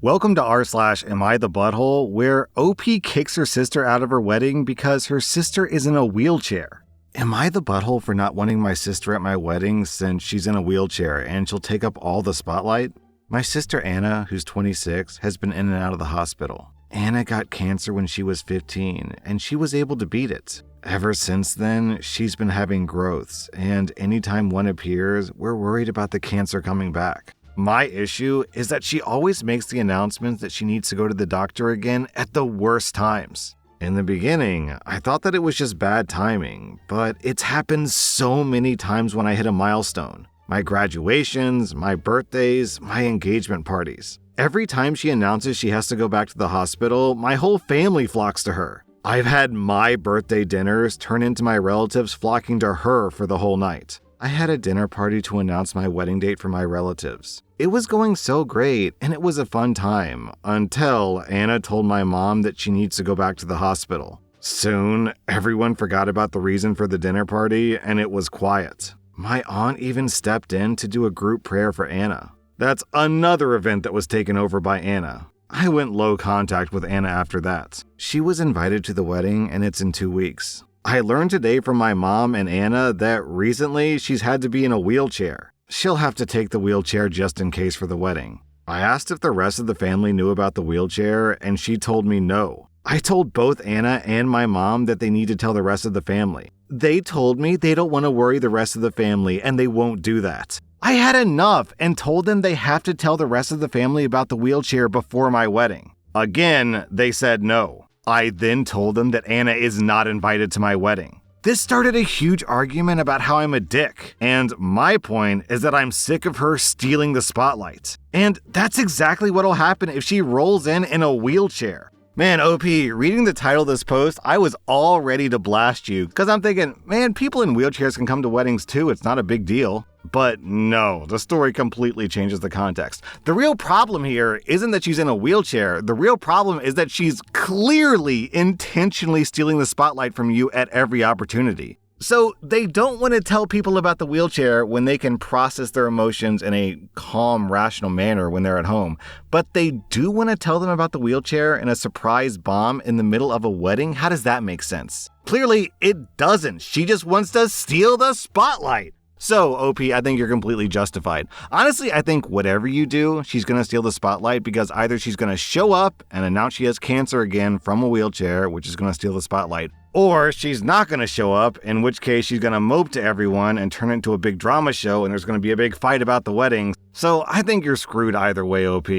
Welcome to rSlash Am I the Butthole, where OP kicks her sister out of her wedding because her sister is in a wheelchair. Am I the butthole for not wanting my sister at my wedding since she's in a wheelchair and she'll take up all the spotlight? My sister Anna, who's 26, has been in and out of the hospital. Anna got cancer when she was 15, and she was able to beat it. Ever since then, she's been having growths, and anytime one appears, we're worried about the cancer coming back. My issue is that she always makes the announcement that she needs to go to the doctor again at the worst times. In the beginning, I thought that it was just bad timing, but it's happened so many times when I hit a milestone. My graduations, my birthdays, my engagement parties. Every time she announces she has to go back to the hospital, my whole family flocks to her. I've had my birthday dinners turn into my relatives flocking to her for the whole night. I had a dinner party to announce my wedding date for my relatives. It was going so great, and it was a fun time, until Anna told my mom that she needs to go back to the hospital. Soon, everyone forgot about the reason for the dinner party, and it was quiet. My aunt even stepped in to do a group prayer for Anna. That's another event that was taken over by Anna. I went low contact with Anna after that. She was invited to the wedding, and it's in 2 weeks. I learned today from my mom and Anna that recently she's had to be in a wheelchair. She'll have to take the wheelchair just in case for the wedding. I asked if the rest of the family knew about the wheelchair, and she told me no. I told both Anna and my mom that they need to tell the rest of the family. They told me they don't want to worry the rest of the family, and they won't do that. I had enough and told them they have to tell the rest of the family about the wheelchair before my wedding. Again, they said no. I then told them that Anna is not invited to my wedding. This started a huge argument about how I'm a dick, and my point is that I'm sick of her stealing the spotlight. And that's exactly what'll happen if she rolls in a wheelchair. Man, OP, reading the title of this post, I was all ready to blast you, because I'm thinking, man, people in wheelchairs can come to weddings too, it's not a big deal. But no, the story completely changes the context. The real problem here isn't that she's in a wheelchair. The real problem is that she's clearly intentionally stealing the spotlight from you at every opportunity. So they don't want to tell people about the wheelchair when they can process their emotions in a calm, rational manner when they're at home. But they do want to tell them about the wheelchair in a surprise bomb in the middle of a wedding? How does that make sense? Clearly, it doesn't. She just wants to steal the spotlight. So, OP, I think you're completely justified. Honestly, I think whatever you do, she's going to steal the spotlight because either she's going to show up and announce she has cancer again from a wheelchair, which is going to steal the spotlight, or she's not going to show up, in which case she's going to mope to everyone and turn it into a big drama show and there's going to be a big fight about the wedding. So I think you're screwed either way, OP.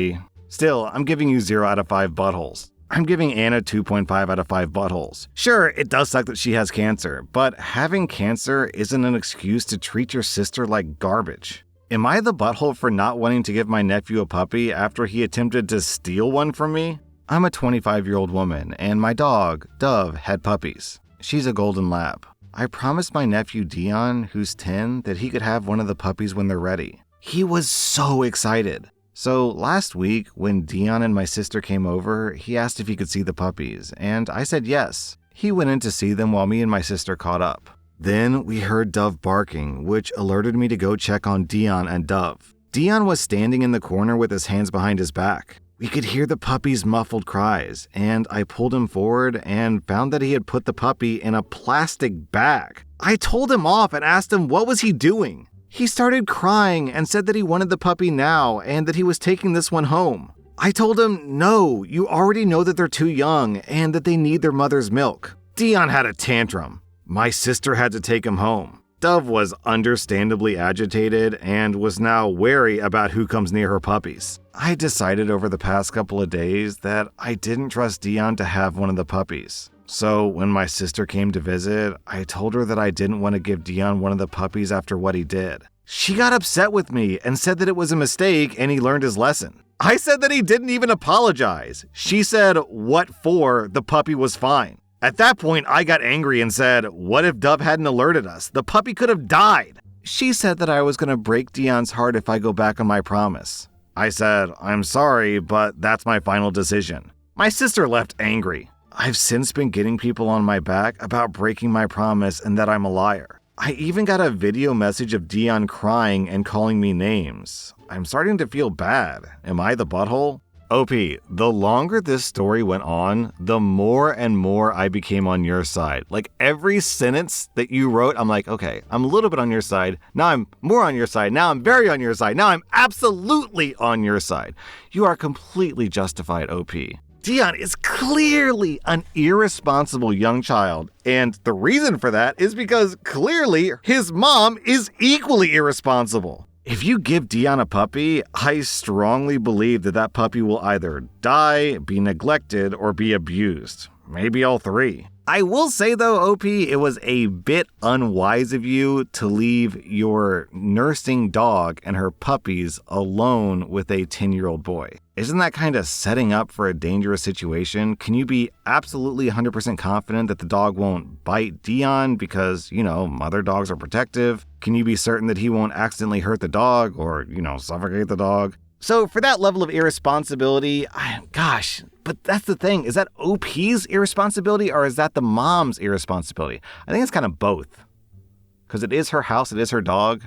Still, I'm giving you 0 out of 5 buttholes. I'm giving Anna 2.5 out of 5 buttholes. Sure, it does suck that she has cancer, but having cancer isn't an excuse to treat your sister like garbage. Am I the butthole for not wanting to give my nephew a puppy after he attempted to steal one from me? I'm a 25-year-old woman, and my dog, Dove, had puppies. She's a golden lab. I promised my nephew Dion, who's 10, that he could have one of the puppies when they're ready. He was so excited. So last week, when Dion and my sister came over, he asked if he could see the puppies, and I said yes. He went in to see them while me and my sister caught up. Then we heard Dove barking, which alerted me to go check on Dion and Dove. Dion was standing in the corner with his hands behind his back. We could hear the puppy's muffled cries, and I pulled him forward and found that he had put the puppy in a plastic bag. I told him off and asked him what was he doing. He started crying and said that he wanted the puppy now and that he was taking this one home. I told him, no, you already know that they're too young and that they need their mother's milk. Dion had a tantrum. My sister had to take him home. Dove was understandably agitated and was now wary about who comes near her puppies. I decided over the past couple of days that I didn't trust Dion to have one of the puppies. So when my sister came to visit, I told her that I didn't want to give Dion one of the puppies after what he did. She got upset with me and said that it was a mistake and he learned his lesson. I said that he didn't even apologize. She said, what for? The puppy was fine. At that point, I got angry and said, what if Dove hadn't alerted us? The puppy could have died. She said that I was going to break Dion's heart if I go back on my promise. I said, I'm sorry, but that's my final decision. My sister left angry. I've since been getting people on my back about breaking my promise and that I'm a liar. I even got a video message of Dion crying and calling me names. I'm starting to feel bad. Am I the butthole? OP, the longer this story went on, the more and more I became on your side. Like every sentence that you wrote, I'm like, okay, I'm a little bit on your side. Now I'm more on your side. Now I'm very on your side. Now I'm absolutely on your side. You are completely justified, OP. Dion is clearly an irresponsible young child, and the reason for that is because clearly his mom is equally irresponsible. If you give Dion a puppy, I strongly believe that that puppy will either die, be neglected, or be abused. Maybe all three. I will say though, OP, it was a bit unwise of you to leave your nursing dog and her puppies alone with a 10-year-old boy. Isn't that kind of setting up for a dangerous situation? Can you be absolutely 100% confident that the dog won't bite Dion because, mother dogs are protective? Can you be certain that he won't accidentally hurt the dog or, suffocate the dog? So for that level of irresponsibility, but that's the thing. Is that OP's irresponsibility or is that the mom's irresponsibility? I think it's kind of both. Because it is her house, it is her dog.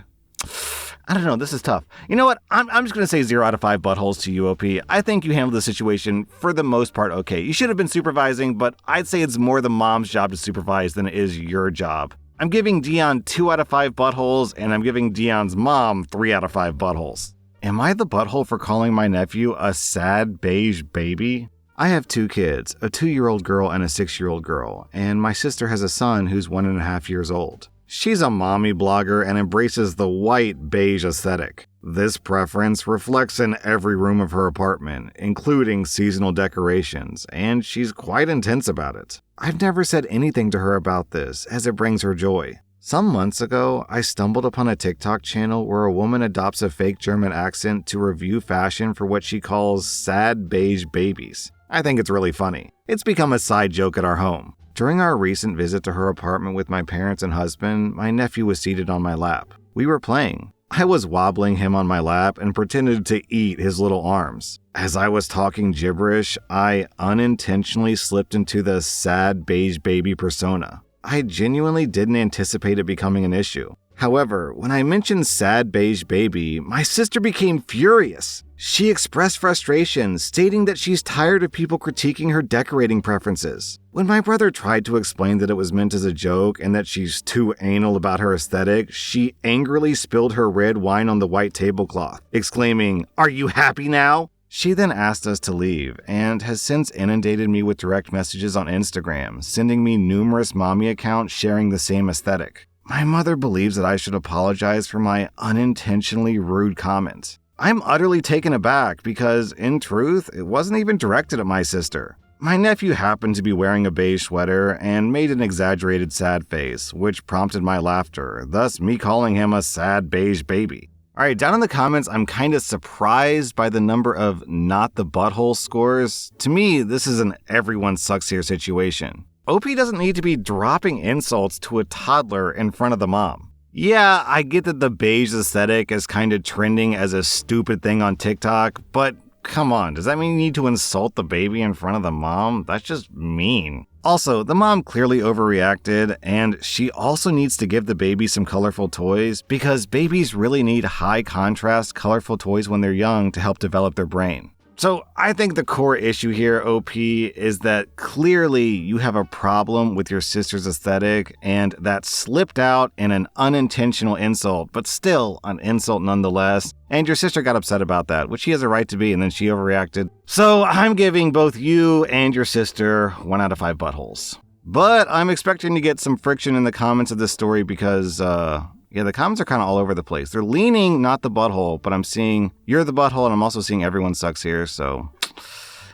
I don't know, this is tough. You know what? I'm just going to say 0 out of 5 buttholes to you, OP. I think you handled the situation for the most part okay. You should have been supervising, but I'd say it's more the mom's job to supervise than it is your job. I'm giving Dion 2 out of 5 buttholes, and I'm giving Dion's mom 3 out of 5 buttholes. Am I the butthole for calling my nephew a sad beige baby? I have 2 kids, a 2-year-old girl and a 6-year-old girl, and my sister has a son who's 1.5 years old. She's a mommy blogger and embraces the white beige aesthetic. This preference reflects in every room of her apartment, including seasonal decorations, and she's quite intense about it. I've never said anything to her about this, as it brings her joy. Some months ago, I stumbled upon a TikTok channel where a woman adopts a fake German accent to review fashion for what she calls sad beige babies. I think it's really funny. It's become a side joke at our home. During our recent visit to her apartment with my parents and husband, my nephew was seated on my lap. We were playing. I was wobbling him on my lap and pretended to eat his little arms. As I was talking gibberish, I unintentionally slipped into the sad beige baby persona. I genuinely didn't anticipate it becoming an issue. However, when I mentioned sad beige baby, my sister became furious. She expressed frustration, stating that she's tired of people critiquing her decorating preferences. When my brother tried to explain that it was meant as a joke and that she's too anal about her aesthetic, she angrily spilled her red wine on the white tablecloth, exclaiming, "Are you happy now?" She then asked us to leave and has since inundated me with direct messages on Instagram, sending me numerous mommy accounts sharing the same aesthetic. My mother believes that I should apologize for my unintentionally rude comment. I'm utterly taken aback because, in truth, it wasn't even directed at my sister. My nephew happened to be wearing a beige sweater and made an exaggerated sad face, which prompted my laughter, thus me calling him a sad beige baby. Alright, down in the comments, I'm kind of surprised by the number of not the butthole scores. To me, this is an everyone sucks here situation. OP doesn't need to be dropping insults to a toddler in front of the mom. Yeah, I get that the beige aesthetic is kind of trending as a stupid thing on TikTok, but come on, does that mean you need to insult the baby in front of the mom? That's just mean. Also, the mom clearly overreacted, and she also needs to give the baby some colorful toys because babies really need high contrast, colorful toys when they're young to help develop their brain. So I think the core issue here, OP, is that clearly you have a problem with your sister's aesthetic, and that slipped out in an unintentional insult, but still an insult nonetheless. And your sister got upset about that, which she has a right to be, and then she overreacted. So I'm giving both you and your sister 1 out of 5 buttholes. But I'm expecting to get some friction in the comments of this story because, the comments are kind of all over the place. They're leaning not the butthole, but I'm seeing you're the butthole, and I'm also seeing everyone sucks here, so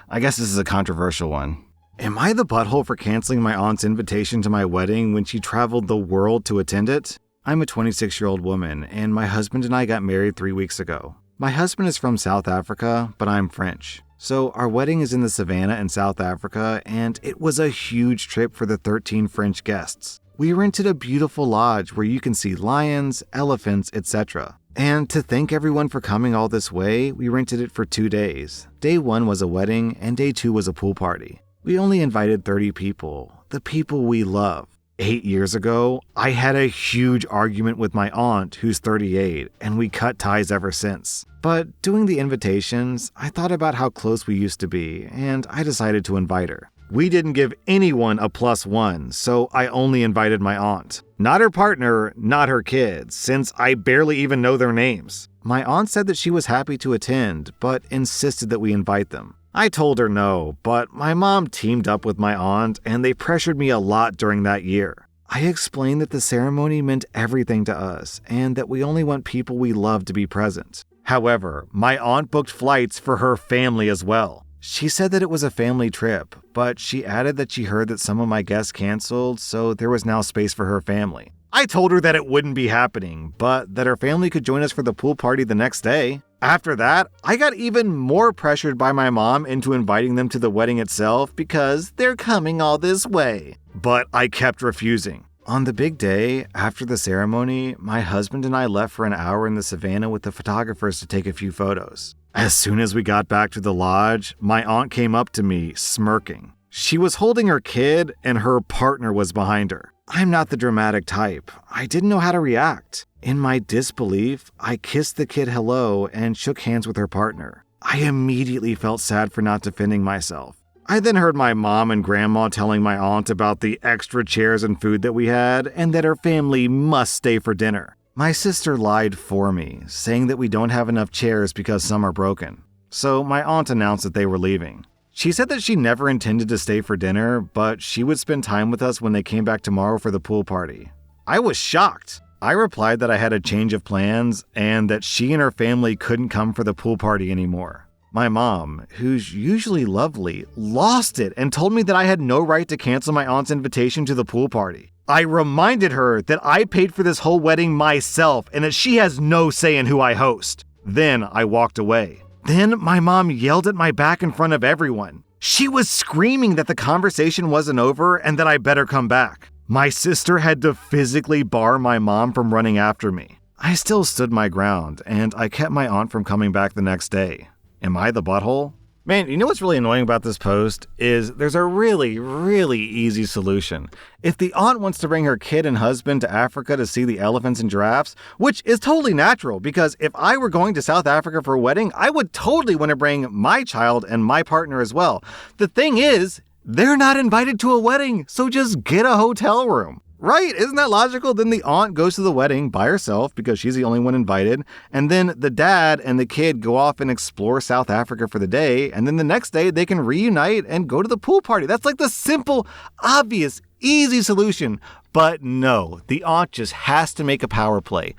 I guess this is a controversial one. Am I the butthole for canceling my aunt's invitation to my wedding when she traveled the world to attend it? I'm a 26-year-old woman, and my husband and I got married 3 weeks ago. My husband is from South Africa, but I'm French. So our wedding is in the Savannah in South Africa, and it was a huge trip for the 13 French guests. We rented a beautiful lodge where you can see lions, elephants, etc. And to thank everyone for coming all this way, we rented it for 2 days. Day 1 was a wedding, and day 2 was a pool party. We only invited 30 people, the people we love. 8 years ago, I had a huge argument with my aunt, who's 38, and we cut ties ever since. But doing the invitations, I thought about how close we used to be, and I decided to invite her. We didn't give anyone a +1, so I only invited my aunt. Not her partner, not her kids, since I barely even know their names. My aunt said that she was happy to attend, but insisted that we invite them. I told her no, but my mom teamed up with my aunt and they pressured me a lot during that year. I explained that the ceremony meant everything to us and that we only want people we love to be present. However, my aunt booked flights for her family as well. She said that it was a family trip, but she added that she heard that some of my guests canceled, so there was now space for her family. I told her that it wouldn't be happening, but that her family could join us for the pool party the next day. After that, I got even more pressured by my mom into inviting them to the wedding itself because they're coming all this way. But I kept refusing. On the big day, after the ceremony, my husband and I left for an hour in the savannah with the photographers to take a few photos. As soon as we got back to the lodge, my aunt came up to me, smirking. She was holding her kid and her partner was behind her. I'm not the dramatic type. I didn't know how to react. In my disbelief, I kissed the kid hello and shook hands with her partner. I immediately felt sad for not defending myself. I then heard my mom and grandma telling my aunt about the extra chairs and food that we had and that her family must stay for dinner. My sister lied for me, saying that we don't have enough chairs because some are broken. So my aunt announced that they were leaving. She said that she never intended to stay for dinner, but she would spend time with us when they came back tomorrow for the pool party. I was shocked. I replied that I had a change of plans and that she and her family couldn't come for the pool party anymore. My mom, who's usually lovely, lost it and told me that I had no right to cancel my aunt's invitation to the pool party. I reminded her that I paid for this whole wedding myself and that she has no say in who I host. Then I walked away. Then my mom yelled at my back in front of everyone. She was screaming that the conversation wasn't over and that I better come back. My sister had to physically bar my mom from running after me. I still stood my ground and I kept my aunt from coming back the next day. Am I the butthole? Man, you know what's really annoying about this post is there's a really easy solution. If the aunt wants to bring her kid and husband to Africa to see the elephants and giraffes, which is totally natural because if I were going to South Africa for a wedding, I would totally want to bring my child and my partner as well. The thing is, they're not invited to a wedding, so just get a hotel room. Right? Isn't that logical? Then the aunt goes to the wedding by herself because she's the only one invited. And then the dad and the kid go off and explore South Africa for the day. And then the next day they can reunite and go to the pool party. That's like the simple, obvious, easy solution. But no, the aunt just has to make a power play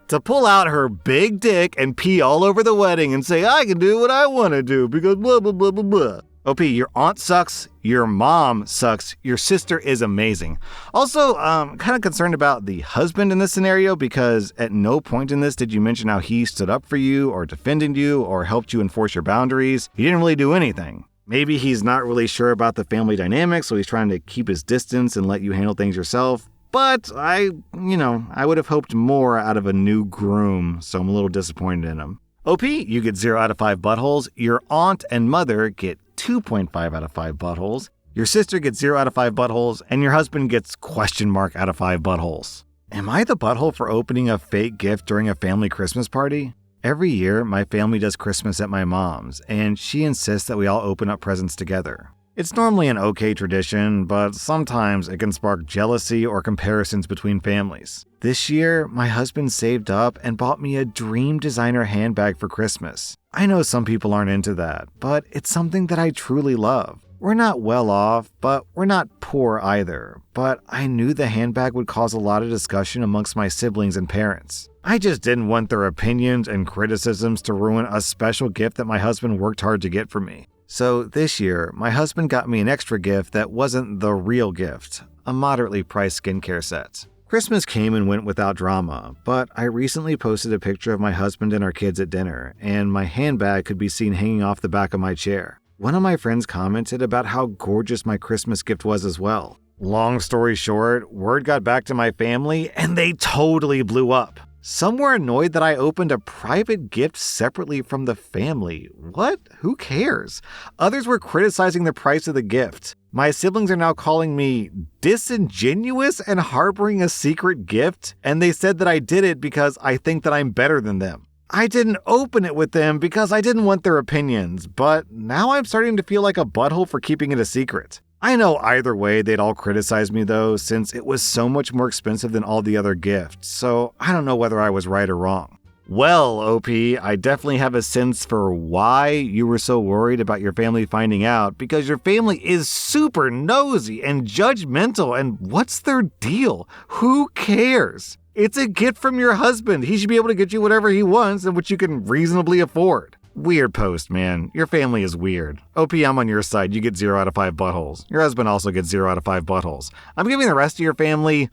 to pull out her big dick and pee all over the wedding and say, I can do what I want to do because blah, blah, blah, blah, blah. OP, your aunt sucks, your mom sucks, your sister is amazing. Also, kind of concerned about the husband in this scenario because at no point in this did you mention how he stood up for you or defended you or helped you enforce your boundaries. He didn't really do anything. Maybe he's not really sure about the family dynamics, so he's trying to keep his distance and let you handle things yourself. But I would have hoped more out of a new groom, so I'm a little disappointed in him. OP, you get 0 out of 5 buttholes. Your aunt and mother get 2.5 out of 5 buttholes. Your sister gets 0 out of 5 buttholes, and your husband gets question mark out of 5 buttholes. Am I the butthole for opening a fake gift during a family Christmas party? Every year, my family does Christmas at my mom's, and she insists that we all open up presents together. It's normally an okay tradition, but sometimes it can spark jealousy or comparisons between families. This year, my husband saved up and bought me a dream designer handbag for Christmas. I know some people aren't into that, but it's something that I truly love. We're not well off, but we're not poor either. But I knew the handbag would cause a lot of discussion amongst my siblings and parents. I just didn't want their opinions and criticisms to ruin a special gift that my husband worked hard to get for me. So this year, my husband got me an extra gift that wasn't the real gift, a moderately priced skincare set. Christmas came and went without drama, but I recently posted a picture of my husband and our kids at dinner, and my handbag could be seen hanging off the back of my chair. One of my friends commented about how gorgeous my Christmas gift was as well. Long story short, word got back to my family, and they totally blew up. Some were annoyed that I opened a private gift separately from the family. What? Who cares? Others were criticizing the price of the gift. My siblings are now calling me disingenuous and harboring a secret gift, and they said that I did it because I think that I'm better than them. I didn't open it with them because I didn't want their opinions, but now I'm starting to feel like a butthole for keeping it a secret. I know either way they'd all criticize me though, since it was so much more expensive than all the other gifts, so I don't know whether I was right or wrong. Well, OP, I definitely have a sense for why you were so worried about your family finding out, because your family is super nosy and judgmental, and what's their deal? Who cares? It's a gift from your husband. He should be able to get you whatever he wants and what you can reasonably afford. Weird post, man. Your family is weird. OP, I'm on your side. You get 0 out of 5 buttholes. Your husband also gets 0 out of 5 buttholes. I'm giving the rest of your family,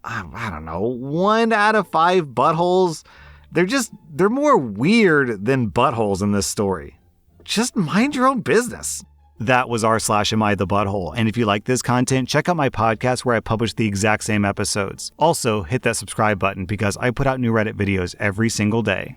I don't know, 1 out of 5 buttholes. They're more weird than buttholes in this story. Just mind your own business. That was rSlash Am I the Butthole. And if you like this content, check out my podcast where I publish the exact same episodes. Also, hit that subscribe button because I put out new Reddit videos every single day.